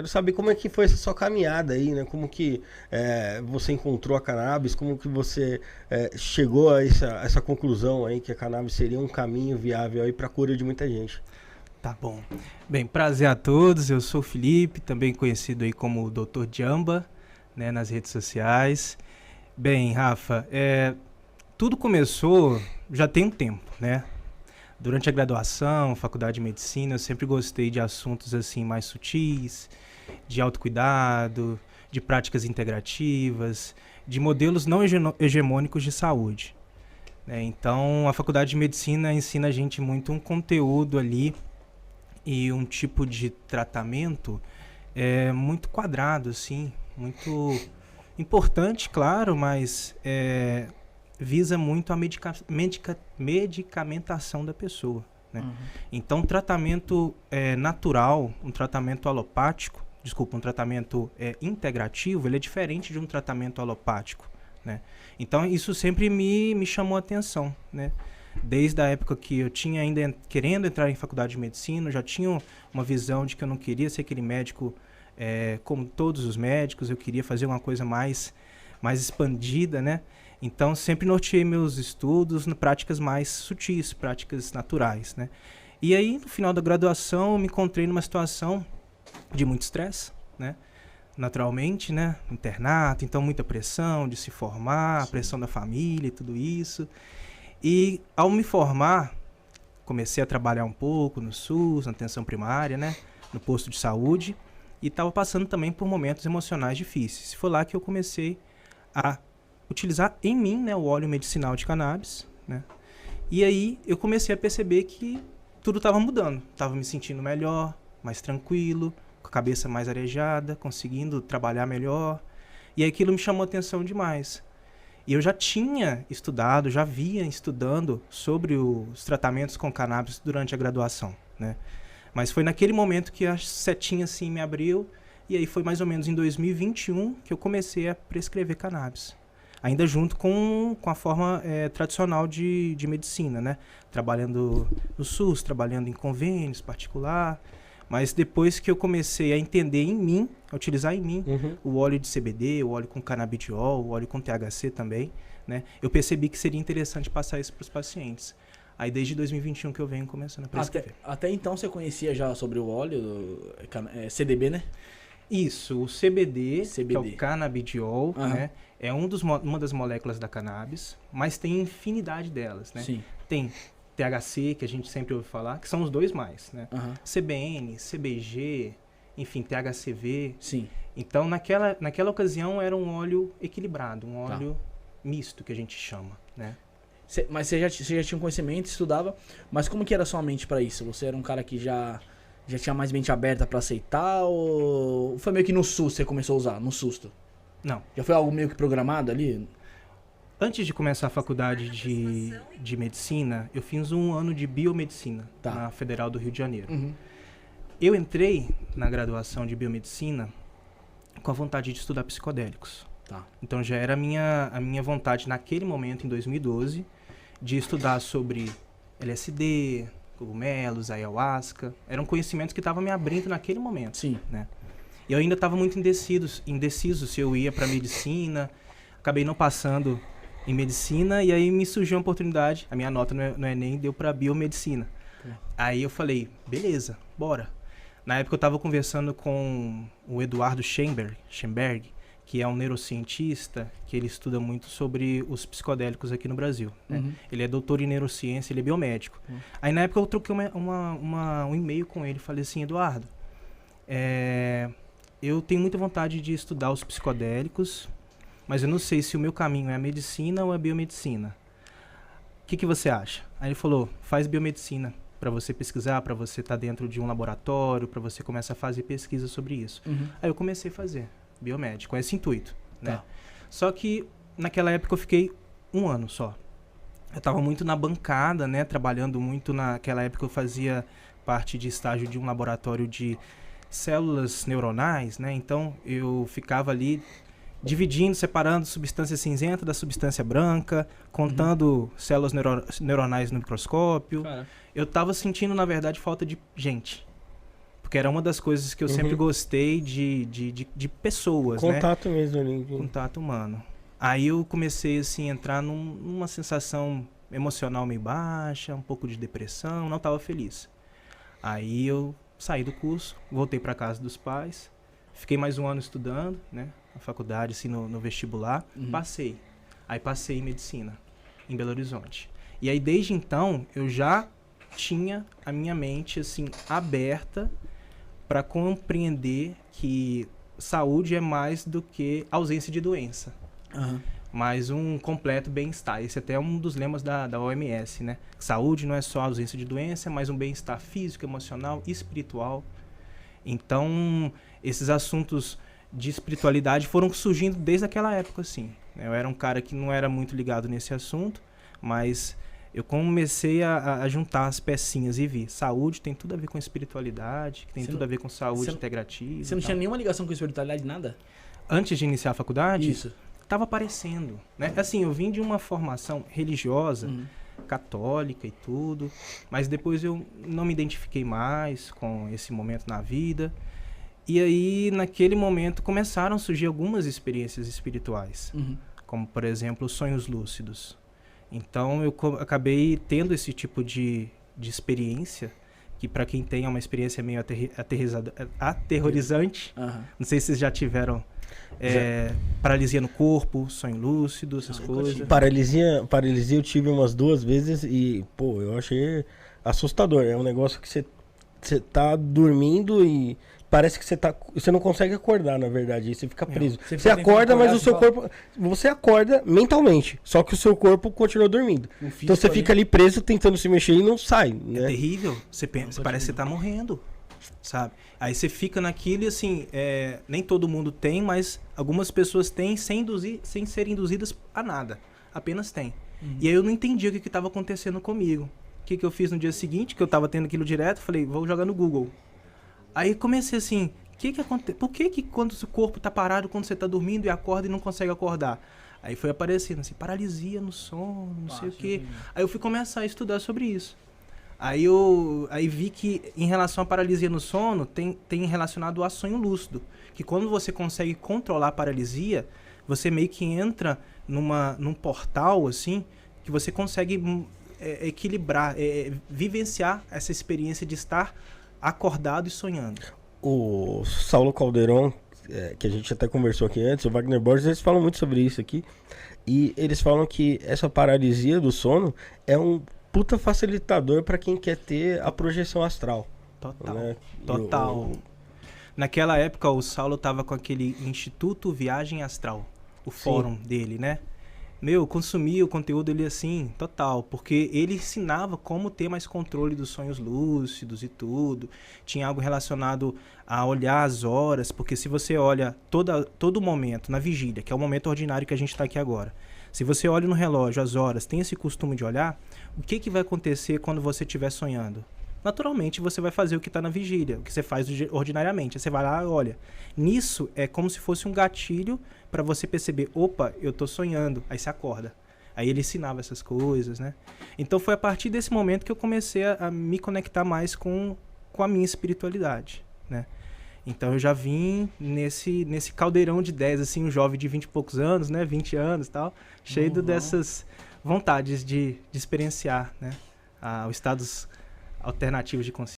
Quero saber como é que foi essa sua caminhada aí, né? Como que você encontrou a cannabis, como que você chegou a essa conclusão aí que a cannabis seria um caminho viável aí para a cura de muita gente. Tá bom. Bem, prazer a todos. Eu sou o Felipe, também conhecido aí como Dr. Jamba, né, nas redes sociais. Bem, Rafa, tudo começou já tem um tempo, né? Durante a graduação, faculdade de medicina, eu sempre gostei de assuntos assim mais sutis, de autocuidado, de práticas integrativas, de modelos não hegemônicos de saúde, né? Então, a faculdade de medicina ensina a gente muito um conteúdo ali e um tipo de tratamento muito quadrado, assim, muito importante, claro, mas visa muito a medicamentação da pessoa, né? Uhum. Então, um tratamento natural, um tratamento alopático, um tratamento integrativo, ele é diferente de um tratamento alopático, né? Então, isso sempre me chamou a atenção, né? Desde a época que eu tinha ainda querendo entrar em faculdade de medicina, eu já tinha uma visão de que eu não queria ser aquele médico como todos os médicos, eu queria fazer uma coisa mais expandida, né? Então, sempre norteei meus estudos em práticas mais sutis, práticas naturais, né? E aí, no final da graduação, eu me encontrei numa situação de muito estresse, né? Naturalmente, né? Internato, então muita pressão de se formar, sim, pressão da família e tudo isso. E ao me formar, comecei a trabalhar um pouco no SUS, na atenção primária, né? No posto de saúde, e estava passando também por momentos emocionais difíceis. Foi lá que eu comecei a utilizar em mim, né, o óleo medicinal de cannabis, né? E aí eu comecei a perceber que tudo estava mudando. Estava me sentindo melhor, mais tranquilo, com a cabeça mais arejada, conseguindo trabalhar melhor. E aquilo me chamou a atenção demais. E eu já tinha estudado, já vinha estudando sobre os tratamentos com cannabis durante a graduação, né? Mas foi naquele momento que a setinha assim me abriu, e aí foi mais ou menos em 2021 que eu comecei a prescrever cannabis. Ainda junto com a forma tradicional de medicina, né? Trabalhando no SUS, trabalhando em convênios particular. Mas depois que eu comecei a entender em mim, a utilizar em mim, o óleo de CBD, o óleo com canabidiol, o óleo com THC também, né? Eu percebi que seria interessante passar isso para os pacientes. Aí desde 2021 que eu venho começando a prescrever. Até então você conhecia já sobre o óleo, CDB, né? Isso, o CBD, que é o canabidiol, né? É uma das moléculas da cannabis, mas tem infinidade delas, né? Sim. Tem THC, que a gente sempre ouve falar, que são os dois mais, né? CBN, CBG, enfim, THCV. Sim. Então, naquela ocasião, era um óleo equilibrado, um óleo misto, que a gente chama, né? Mas você já tinha um conhecimento, estudava, mas como que era a sua mente para isso? Você era um cara que já tinha mais mente aberta para aceitar, ou foi meio que no susto você começou a usar, no susto? Não. Já foi algo meio que programado ali? Antes de começar a faculdade de medicina, eu fiz um ano de biomedicina na Federal do Rio de Janeiro. Eu entrei na graduação de biomedicina com a vontade de estudar psicodélicos. Então já era a minha vontade naquele momento, em 2012, de estudar sobre LSD, cogumelos, ayahuasca. Eram conhecimentos que estavam me abrindo naquele momento. Sim. Né? E eu ainda estava muito indeciso se eu ia para medicina. Acabei não passando em medicina e aí me surgiu uma oportunidade. A minha nota no Enem deu para biomedicina. Aí eu falei, beleza, bora. Na época eu estava conversando com o Eduardo Schemberg, que é um neurocientista, que ele estuda muito sobre os psicodélicos aqui no Brasil, né? Ele é doutor em neurociência, ele é biomédico. Aí na época eu troquei um e-mail com ele, falei assim, Eduardo, eu tenho muita vontade de estudar os psicodélicos, mas eu não sei se o meu caminho é a medicina ou a biomedicina. O que você acha? Aí ele falou, faz biomedicina para você pesquisar, para você estar dentro de um laboratório, para você começar a fazer pesquisa sobre isso. Aí eu comecei a fazer biomédico, com esse intuito, né? Só que naquela época eu fiquei um ano só. Eu estava muito na bancada, né? Trabalhando muito naquela época eu fazia parte de estágio de um laboratório de células neuronais, né? Então eu ficava ali dividindo, separando substância cinzenta da substância branca, contando células neuronais no microscópio. Eu estava sentindo, na verdade, falta de gente. Porque era uma das coisas que eu sempre gostei de pessoas, né? Contato mesmo ali. Contato humano. Aí eu comecei, assim, a entrar numa sensação emocional meio baixa, um pouco de depressão, não estava feliz. Aí eu saí do curso, voltei para casa dos pais, fiquei mais um ano estudando, né? Na faculdade, assim, no vestibular, passei. Aí passei em medicina, em Belo Horizonte. E aí, desde então, eu já tinha a minha mente, assim, aberta para compreender que saúde é mais do que ausência de doença. Mas um completo bem-estar. Esse até é um dos lemas da OMS, né? Saúde não é só ausência de doença, mas um bem-estar físico, emocional e espiritual. Então, esses assuntos de espiritualidade foram surgindo desde aquela época, assim. Eu era um cara que não era muito ligado nesse assunto, mas eu comecei a juntar as pecinhas e vi. Saúde tem tudo a ver com espiritualidade, tem tudo a ver com saúde integrativa. Você não tinha nenhuma ligação com espiritualidade, nada? Antes de iniciar a faculdade? Isso. Tava aparecendo, né? Assim, eu vim de uma formação religiosa, católica e tudo, mas depois eu não me identifiquei mais com esse momento na vida. E aí, naquele momento, começaram a surgir algumas experiências espirituais, como, por exemplo, sonhos lúcidos. Então, eu acabei tendo esse tipo de experiência, que para quem tem é uma experiência meio aterrorizante. Não sei se vocês já tiveram paralisia no corpo, sonho lúcido, essas coisas. Paralisia eu tive umas 2 vezes e, pô, eu achei assustador. É um negócio que você tá dormindo e parece que você não consegue acordar, na verdade. Você fica preso. Você acorda, mas o seu corpo... Você acorda mentalmente, só que o seu corpo continua dormindo. Então você fica ali preso tentando se mexer e não sai, né? É terrível. Você parece que você tá morrendo, sabe? Aí você fica naquilo e, assim, nem todo mundo tem, mas algumas pessoas têm sem serem induzidas a nada. Apenas tem. E aí eu não entendi o que estava acontecendo comigo. O que eu fiz no dia seguinte, que eu tava tendo aquilo direto, falei, vou jogar no Google. Aí comecei assim, por que quando o corpo tá parado, quando você tá dormindo e acorda e não consegue acordar? Aí foi aparecendo assim, paralisia no sono, não sei o quê. Aí eu fui começar a estudar sobre isso. Aí vi que em relação à paralisia no sono, tem relacionado a sonho lúcido. Que quando você consegue controlar a paralisia, você meio que entra num portal, assim, que você consegue equilibrar, vivenciar essa experiência de estar acordado e sonhando. O Saulo Calderon, que a gente até conversou aqui antes, o Wagner Borges, eles falam muito sobre isso aqui. E eles falam que essa paralisia do sono é um puta facilitador para quem quer ter a projeção astral. Total. Né? Total. Naquela época, o Saulo tava com aquele Instituto Viagem Astral, o fórum dele, né? Consumia o conteúdo dele assim, total, porque ele ensinava como ter mais controle dos sonhos lúcidos e tudo. Tinha algo relacionado a olhar as horas, porque se você olha todo momento, na vigília, que é o momento ordinário que a gente está aqui agora, se você olha no relógio as horas, tem esse costume de olhar, o que vai acontecer quando você estiver sonhando? Naturalmente, você vai fazer o que está na vigília, o que você faz ordinariamente. Você vai lá e olha. Nisso, é como se fosse um gatilho para você perceber, opa, eu tô sonhando. Aí você acorda. Aí ele ensinava essas coisas, né? Então foi a partir desse momento que eu comecei a me conectar mais com a minha espiritualidade, né? Então eu já vim nesse caldeirão de 10, assim, um jovem de 20 e poucos anos, né? 20 anos e tal, cheio dessas vontades de experienciar, né? Os estados alternativos de consciência.